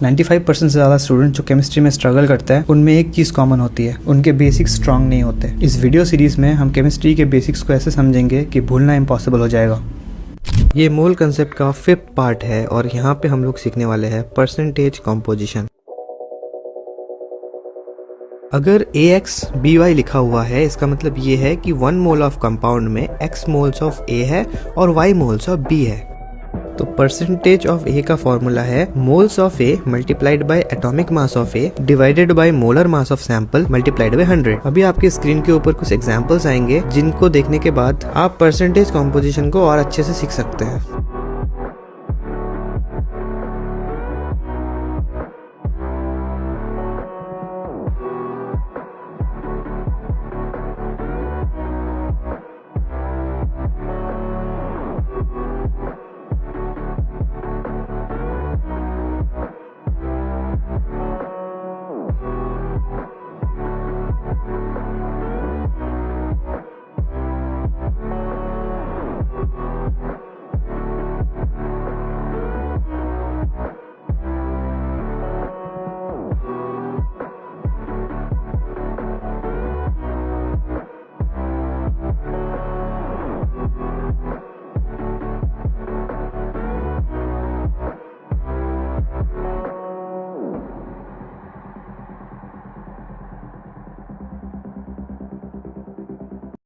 95% से ज़्यादा स्टूडेंट जो केमिस्ट्री में स्ट्रगल करते हैं उनमें एक चीज़ कॉमन होती है, उनके बेसिक्स स्ट्रांग नहीं होते। इस वीडियो सीरीज़ में हम केमिस्ट्री के बेसिक्स को ऐसे समझेंगे कि भूलना इम्पॉसिबल हो जाएगा। ये मोल कंसेप्ट का 5th पार्ट है और यहाँ पे हम लोग सीखने वाले हैं परसेंटेज कॉम्पोजिशन। अगर AX BY लिखा हुआ है इसका मतलब ये है कि 1 मोल ऑफ कंपाउंड में X मोल्स ऑफ A है और Y मोल्स ऑफ B है। तो परसेंटेज ऑफ A का फॉर्मूला है moles of A multiplied by atomic mass of A divided by molar mass of sample multiplied by 100। अभी आपके screen के ऊपर कुछ एग्जांपल्स आएंगे जिनको देखने के बाद आप परसेंटेज कॉम्पोजिशन को और अच्छे से सीख सकते हैं।